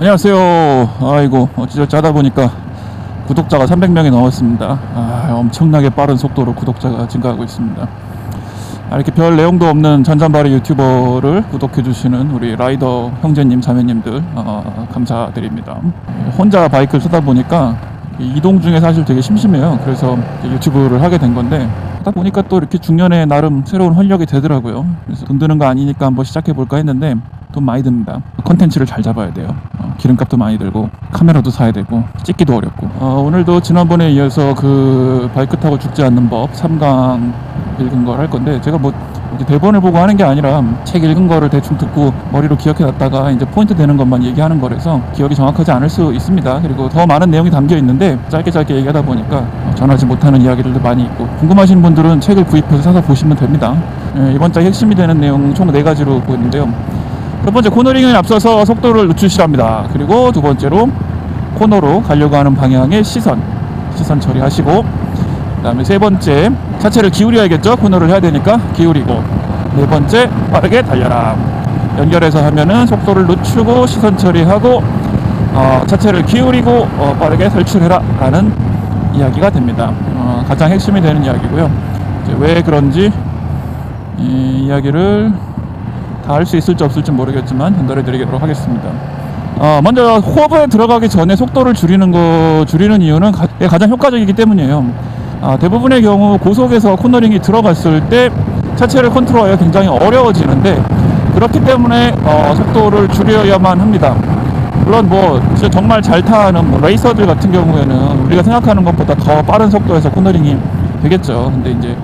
안녕하세요. 아이고 어찌저찌 하다 보니까 구독자가 300명이 넘었습니다. 엄청나게 빠른 속도로 구독자가 증가하고 있습니다. 이렇게 별 내용도 없는 잔잔바리 유튜버를 구독해주시는 우리 라이더 형제님 자매님들 감사드립니다. 혼자 바이크를 타다 보니까 이동 중에 사실 되게 심심해요. 그래서 유튜브를 하게 된 건데 하다 보니까 또 이렇게 중년에 나름 새로운 활력이 되더라고요. 그래서 돈 드는 거 아니니까 한번 시작해볼까 했는데 돈 많이 듭니다. 컨텐츠를 잘 잡아야 돼요. 기름값도 많이 들고 카메라도 사야 되고 찍기도 어렵고 오늘도 지난번에 이어서 그 바이크 타고 죽지 않는 법 3강 읽은 걸 할 건데 제가 뭐 이제 대본을 보고 하는 게 아니라 책 읽은 거를 대충 듣고 머리로 기억해 놨다가 이제 포인트 되는 것만 얘기하는 거라서 기억이 정확하지 않을 수 있습니다. 그리고 더 많은 내용이 담겨 있는데 짧게 얘기하다 보니까 전하지 못하는 이야기들도 많이 있고 궁금하신 분들은 책을 구입해서 사서 보시면 됩니다. 이번 장 핵심이 되는 내용 총 4가지로 보이는데요. 첫 번째, 코너링에 앞서서 속도를 늦추시랍니다. 그리고 두 번째로 코너로 가려고 하는 방향의 시선 처리하시고, 그 다음에 세 번째, 차체를 기울여야겠죠. 코너를 해야 되니까 기울이고, 네 번째, 빠르게 달려라. 연결해서 하면은 속도를 늦추고 시선 처리하고 차체를 기울이고 빠르게 설출해라 라는 이야기가 됩니다. 가장 핵심이 되는 이야기고요. 이제 왜 그런지 이 이야기를 다 할 수 있을지 없을지 모르겠지만 전달해 드리도록 하겠습니다. 먼저 호흡에 들어가기 전에 속도를 줄이는 이유는 가장 효과적이기 때문이에요. 대부분의 경우 고속에서 코너링이 들어갔을 때 차체를 컨트롤하기가 굉장히 어려워지는데 그렇기 때문에 속도를 줄여야만 합니다. 물론 뭐 진짜 정말 잘 타는 레이서들 같은 경우에는 우리가 생각하는 것보다 더 빠른 속도에서 코너링이 되겠죠. 근데 이제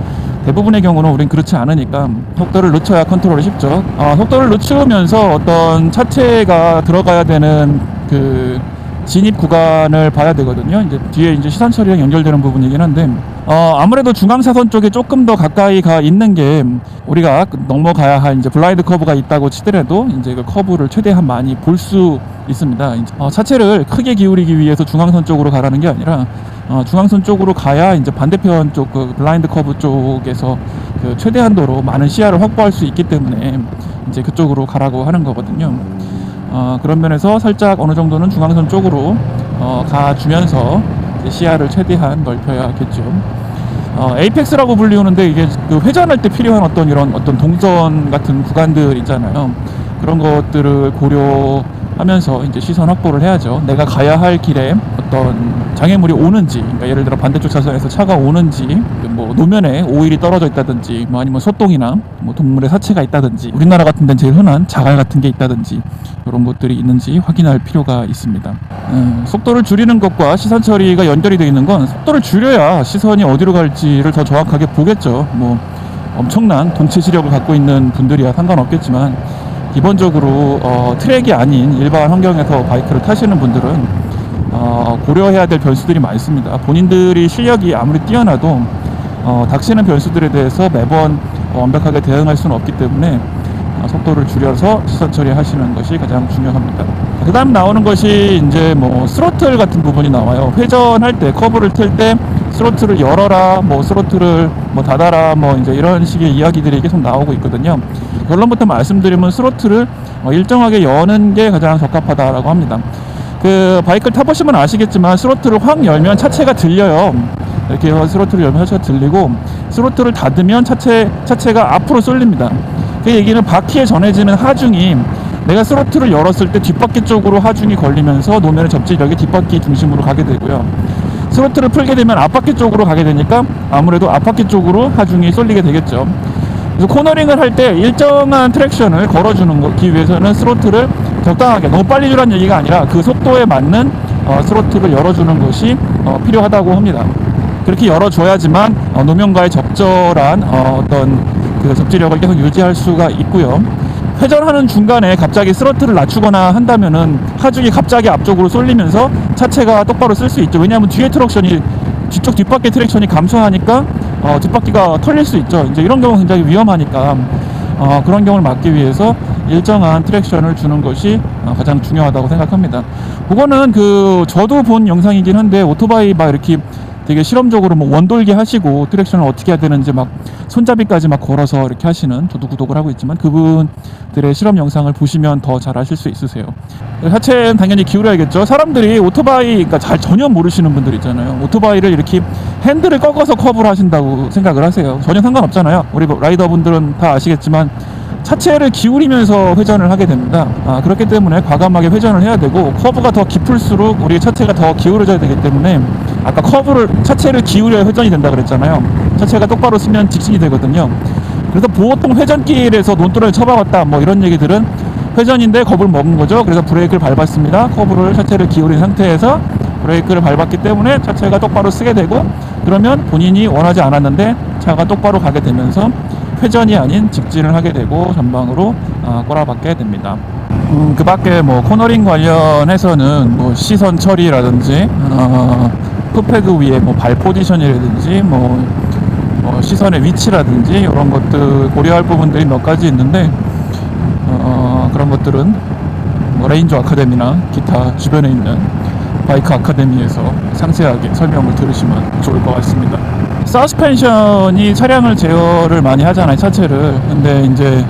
대부분의 경우는 우린 그렇지 않으니까 속도를 늦춰야 컨트롤이 쉽죠. 속도를 늦추면서 어떤 차체가 들어가야 되는 그 진입 구간을 봐야 되거든요. 이제 뒤에 이제 시선 처리랑 연결되는 부분이긴 한데 아무래도 중앙사선 쪽에 조금 더 가까이 가 있는 게 우리가 넘어가야 할 이제 블라인드 커브가 있다고 치더라도 이제 그 커브를 최대한 많이 볼 수 있습니다. 차체를 크게 기울이기 위해서 중앙선 쪽으로 가라는 게 아니라 중앙선 쪽으로 가야 이제 반대편 쪽 그 블라인드 커브 쪽에서 그 최대한도로 많은 시야를 확보할 수 있기 때문에 이제 그쪽으로 가라고 하는 거거든요. 그런 면에서 살짝 어느 정도는 중앙선 쪽으로 가주면서 시야를 최대한 넓혀야겠죠. 에이펙스라고 불리우는데 이게 그 회전할 때 필요한 어떤 동전 같은 구간들 있잖아요. 그런 것들을 고려하면서 이제 시선 확보를 해야죠. 내가 가야 할 길에 어떤 장애물이 오는지, 그러니까 예를 들어 반대쪽 차선에서 차가 오는지, 뭐 노면에 오일이 떨어져 있다든지, 뭐 아니면 소똥이나 뭐 동물의 사체가 있다든지, 우리나라 같은 데는 제일 흔한 자갈 같은 게 있다든지 이런 것들이 있는지 확인할 필요가 있습니다. 속도를 줄이는 것과 시선 처리가 연결이 되어 있는 건 속도를 줄여야 시선이 어디로 갈지를 더 정확하게 보겠죠. 뭐 엄청난 동체 시력을 갖고 있는 분들이야 상관없겠지만 기본적으로 트랙이 아닌 일반 환경에서 바이크를 타시는 분들은 고려해야 될 변수들이 많습니다. 본인들이 실력이 아무리 뛰어나도 닥치는 변수들에 대해서 매번 완벽하게 대응할 수는 없기 때문에 속도를 줄여서 시선 처리하시는 것이 가장 중요합니다. 그 다음 나오는 것이 이제 뭐 스로틀 같은 부분이 나와요. 회전할 때 커브를 틀 때 스로틀을 열어라, 뭐 스로틀을 뭐 닫아라, 뭐 이제 이런 식의 이야기들이 계속 나오고 있거든요. 결론부터 말씀드리면 스로틀을 일정하게 여는 게 가장 적합하다라고 합니다. 그 바이크를 타보시면 아시겠지만 스로틀을 확 열면 차체가 들려요. 이렇게 해서 스로틀을 열면 차체가 들리고 스로틀을 닫으면 차체가 앞으로 쏠립니다. 그 얘기는 바퀴에 전해지는 하중이 내가 스로틀을 열었을 때 뒷바퀴 쪽으로 하중이 걸리면서 노면의 접지력이 뒷바퀴 중심으로 가게 되고요. 스로틀을 풀게 되면 앞바퀴 쪽으로 가게 되니까 아무래도 앞바퀴 쪽으로 하중이 쏠리게 되겠죠. 그래서 코너링을 할 때 일정한 트랙션을 걸어주기 위해서는 스로틀을 적당하게, 너무 빨리 주라는 얘기가 아니라 그 속도에 맞는 스로틀을 열어주는 것이 필요하다고 합니다. 그렇게 열어줘야지만 노면과의 적절한 어떤 그 접지력을 계속 유지할 수가 있고요. 회전하는 중간에 갑자기 스로틀을 낮추거나 한다면은 하중이 갑자기 앞쪽으로 쏠리면서 차체가 똑바로 쓸 수 있죠. 왜냐하면 뒤쪽 뒷바퀴 트랙션이 감소하니까 뒷바퀴가 털릴 수 있죠. 이제 이런 경우 굉장히 위험하니까 그런 경우를 막기 위해서 일정한 트랙션을 주는 것이 가장 중요하다고 생각합니다. 그거는 저도 본 영상이긴 한데 오토바이 막 이렇게 되게 실험적으로 뭐 원돌기 하시고 트랙션을 어떻게 해야 되는지 막 손잡이까지 막 걸어서 이렇게 하시는, 저도 구독을 하고 있지만 그분들의 실험 영상을 보시면 더 잘 아실 수 있으세요. 하체는 당연히 기울여야겠죠. 사람들이 오토바이, 그러니까 잘 전혀 모르시는 분들 있잖아요. 오토바이를 이렇게 핸들을 꺾어서 커브를 하신다고 생각을 하세요. 전혀 상관없잖아요. 우리 라이더분들은 다 아시겠지만 차체를 기울이면서 회전을 하게 됩니다. 그렇기 때문에 과감하게 회전을 해야 되고, 커브가 더 깊을수록 우리 차체가 더 기울어져야 되기 때문에, 아까 차체를 기울여야 회전이 된다 그랬잖아요. 차체가 똑바로 쓰면 직진이 되거든요. 그래서 보통 회전길에서 논두렁을 쳐박았다 뭐 이런 얘기들은 회전인데 겁을 먹은 거죠. 그래서 브레이크를 밟았습니다. 커브를, 차체를 기울인 상태에서 브레이크를 밟았기 때문에 차체가 똑바로 쓰게 되고, 그러면 본인이 원하지 않았는데 차가 똑바로 가게 되면서 회전이 아닌 직진을 하게 되고 전방으로 꼬라박게 됩니다. 그 밖에 뭐 코너링 관련해서는 뭐 시선 처리라든지 풋패드 위에 뭐 발 포지션이라든지 뭐 시선의 위치라든지 이런 것들 고려할 부분들이 몇 가지 있는데, 그런 것들은 뭐 레인저 아카데미나 기타 주변에 있는 바이크 아카데미에서 상세하게 설명을 들으시면 좋을 것 같습니다. 서스펜션이 차량을 제어를 많이 하잖아요, 차체를. 근데 이제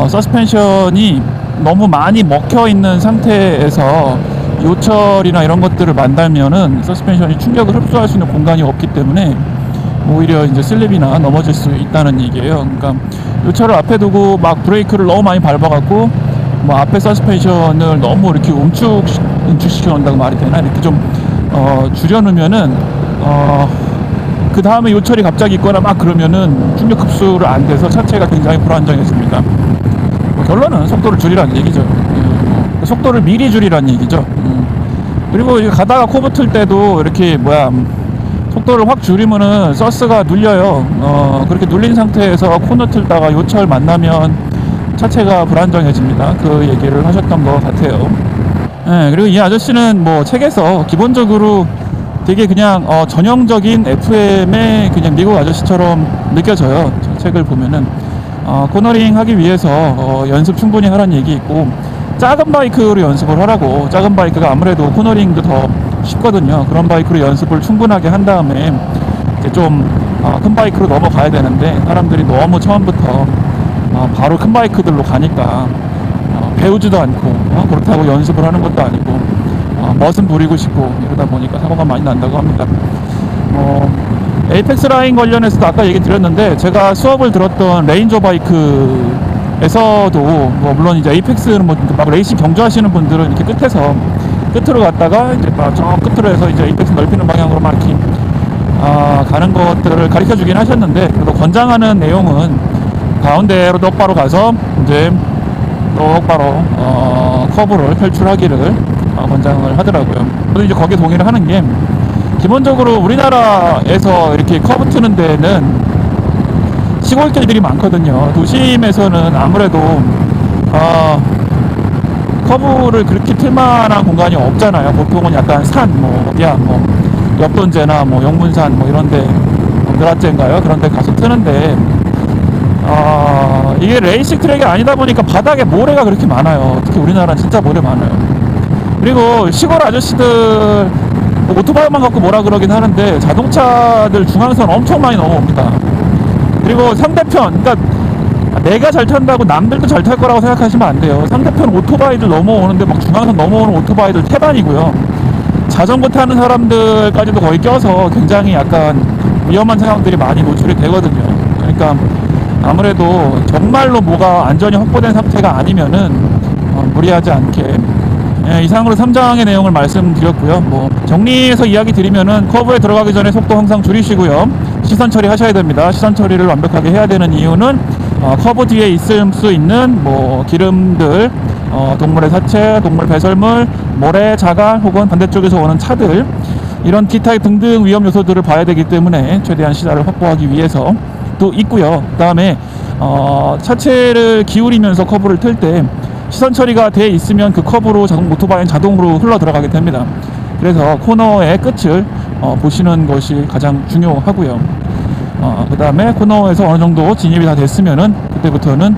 서스펜션이 너무 많이 먹혀 있는 상태에서 요철이나 이런 것들을 만들면은 서스펜션이 충격을 흡수할 수 있는 공간이 없기 때문에 오히려 이제 슬립이나 넘어질 수 있다는 얘기예요. 그러니까 요철을 앞에 두고 막 브레이크를 너무 많이 밟아갖고 뭐 앞에 서스펜션을 너무 이렇게 응축시켜 놓는다고 말이 되나, 이렇게 좀 줄여놓으면은 그 다음에 요철이 갑자기 있거나 막 그러면은 충격 흡수를 안 돼서 차체가 굉장히 불안정해집니다. 결론은 속도를 줄이라는 얘기죠. 속도를 미리 줄이라는 얘기죠. 그리고 가다가 코 붙을 때도 이렇게 속도를 확 줄이면은 서스가 눌려요. 그렇게 눌린 상태에서 코너 틀다가 요철 만나면 차체가 불안정해집니다. 그 얘기를 하셨던 것 같아요. 그리고 이 아저씨는 뭐 책에서 기본적으로 되게 그냥 전형적인 FM의 그냥 미국 아저씨처럼 느껴져요. 저 책을 보면은 코너링 하기 위해서 연습 충분히 하라는 얘기 있고, 작은 바이크로 연습을 하라고. 작은 바이크가 아무래도 코너링도 더 쉽거든요. 그런 바이크로 연습을 충분하게 한 다음에 이제 좀 큰 바이크로 넘어가야 되는데, 사람들이 너무 처음부터 바로 큰 바이크들로 가니까 배우지도 않고 그렇다고 연습을 하는 것도 아니고 멋은 부리고 싶고 이러다 보니까 사고가 많이 난다고 합니다. 에이펙스 라인 관련해서도 아까 얘기 드렸는데, 제가 수업을 들었던 레인저 바이크에서도 물론 이제 에이펙스는 막 레이싱 경주하시는 분들은 이렇게 끝으로 갔다가 이제 저 끝으로 해서 이제 에이펙스 넓히는 방향으로 막 이렇게 가는 것들을 가르쳐 주긴 하셨는데, 그래도 권장하는 내용은 가운데로 똑바로 가서 이제 똑바로 커브를 탈출하기를 권장을 하더라고요. 저도 이제 거기에 동의를 하는 게, 기본적으로 우리나라에서 이렇게 커브 트는 데는 시골길들이 많거든요. 도심에서는 아무래도 커브를 그렇게 틀만한 공간이 없잖아요. 보통은 약간 산, 옆돈제나 영문산 이런데, 느라제인가요? 그런데 가서 트는데, 이게 레이싱 트랙이 아니다 보니까 바닥에 모래가 그렇게 많아요. 특히 우리나라는 진짜 모래 많아요. 그리고 시골 아저씨들 오토바이만 갖고 뭐라 그러긴 하는데, 자동차들 중앙선 엄청 많이 넘어옵니다. 그리고 상대편, 그러니까 내가 잘 탄다고 남들도 잘 탈 거라고 생각하시면 안 돼요. 상대편 오토바이들 넘어오는데 막 중앙선 넘어오는 오토바이들 태반이고요. 자전거 타는 사람들까지도 거의 껴서 굉장히 약간 위험한 상황들이 많이 노출이 되거든요. 그러니까 아무래도 정말로 뭐가 안전이 확보된 상태가 아니면은 무리하지 않게. 이상으로 3장의 내용을 말씀드렸고요. 정리해서 이야기 드리면은, 커브에 들어가기 전에 속도 항상 줄이시고요. 시선 처리 하셔야 됩니다. 시선 처리를 완벽하게 해야 되는 이유는 커브 뒤에 있을 수 있는 기름들, 동물의 사체, 동물 배설물, 모래, 자갈 혹은 반대쪽에서 오는 차들, 이런 기타 등등 위험 요소들을 봐야 되기 때문에 최대한 시야를 확보하기 위해서도 있고요. 그 다음에 차체를 기울이면서 커브를 틀 때 시선 처리가 돼 있으면 그 커브로 오토바이는 자동으로 흘러 들어가게 됩니다. 그래서 코너의 끝을 보시는 것이 가장 중요하고요. 그 다음에 코너에서 어느 정도 진입이 다 됐으면은 그때부터는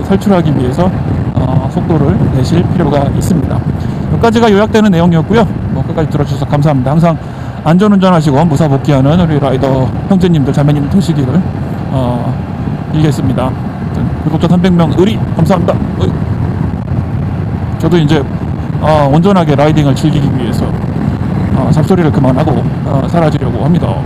탈출하기 위해서 속도를 내실 필요가 있습니다. 여기까지가 요약되는 내용이었고요. 끝까지 들어주셔서 감사합니다. 항상 안전운전하시고 무사 복귀하는 우리 라이더 형제님들 자매님들 되시기를 빌겠습니다. 구독자 300명 의리 감사합니다. 저도 이제 온전하게 라이딩을 즐기기 위해서 잡소리를 그만하고 사라지려고 합니다.